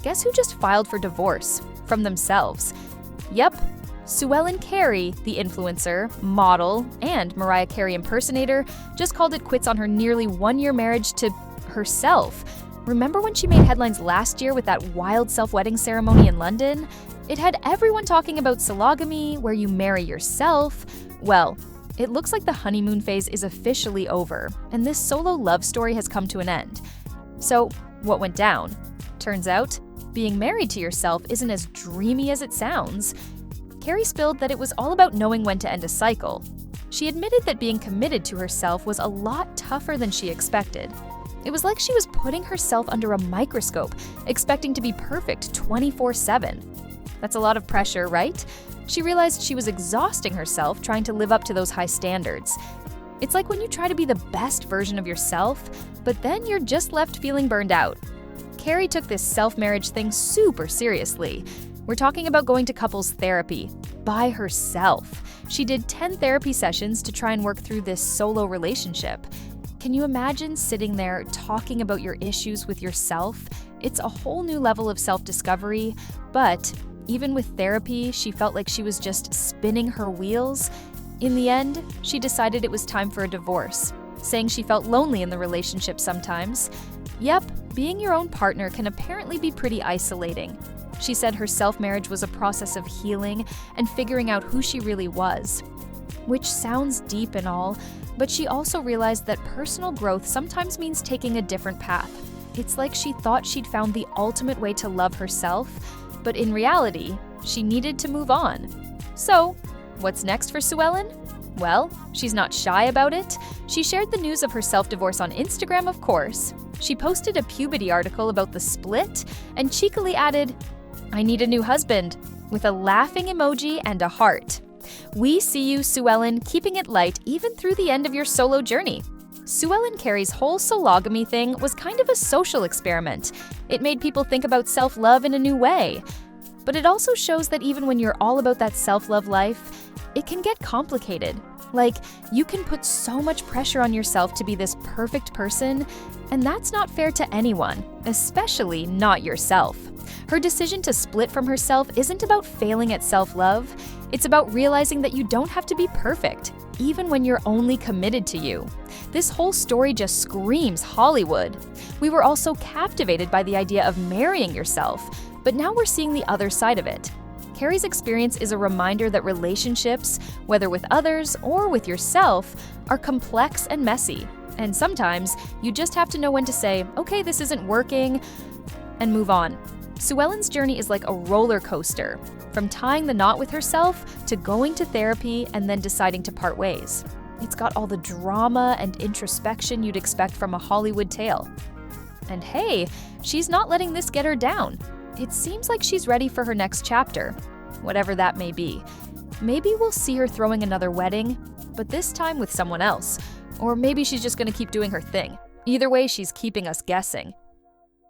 guess who just filed for divorce? From themselves. Yep, Sue Ellen Carey, the influencer, model, and Mariah Carey impersonator, just called it quits on her nearly one-year marriage to herself. Remember when she made headlines last year with that wild self-wedding ceremony in London? It had everyone talking about sologamy, where you marry yourself. Well, it looks like the honeymoon phase is officially over, and this solo love story has come to an end. So, what went down? Turns out, being married to yourself isn't as dreamy as it sounds. Carey spilled that it was all about knowing when to end a cycle. She admitted that being committed to herself was a lot tougher than she expected. It was like she was putting herself under a microscope, expecting to be perfect 24/7. That's a lot of pressure, right? She realized she was exhausting herself trying to live up to those high standards. It's like when you try to be the best version of yourself, but then you're just left feeling burned out. Carey took this self-marriage thing super seriously. We're talking about going to couples therapy by herself. She did 10 therapy sessions to try and work through this solo relationship. Can you imagine sitting there talking about your issues with yourself? It's a whole new level of self-discovery, but even with therapy, she felt like she was just spinning her wheels. In the end, she decided it was time for a divorce, saying she felt lonely in the relationship sometimes. Yep, being your own partner can apparently be pretty isolating. She said her self-marriage was a process of healing and figuring out who she really was. Which sounds deep and all, but she also realized that personal growth sometimes means taking a different path. It's like she thought she'd found the ultimate way to love herself, but in reality, she needed to move on. So, what's next for Sue Ellen? Well, she's not shy about it. She shared the news of her self-divorce on Instagram, of course. She posted a puberty article about the split and cheekily added, "I need a new husband," with a laughing emoji and a heart. We see you, Sue Ellen, keeping it light even through the end of your solo journey. Sue Ellen Carey's whole sologamy thing was kind of a social experiment. It made people think about self-love in a new way. But it also shows that even when you're all about that self-love life, it can get complicated. Like, you can put so much pressure on yourself to be this perfect person, and that's not fair to anyone, especially not yourself. Her decision to split from herself isn't about failing at self-love. It's about realizing that you don't have to be perfect, even when you're only committed to you. This whole story just screams Hollywood. We were all so captivated by the idea of marrying yourself, but now we're seeing the other side of it. Carey's experience is a reminder that relationships, whether with others or with yourself, are complex and messy. And sometimes, you just have to know when to say, okay, this isn't working, and move on. Sue Ellen's journey is like a roller coaster, from tying the knot with herself to going to therapy and then deciding to part ways. It's got all the drama and introspection you'd expect from a Hollywood tale. And hey, she's not letting this get her down. It seems like she's ready for her next chapter, whatever that may be. Maybe we'll see her throwing another wedding, but this time with someone else. Or maybe she's just gonna keep doing her thing. Either way, she's keeping us guessing.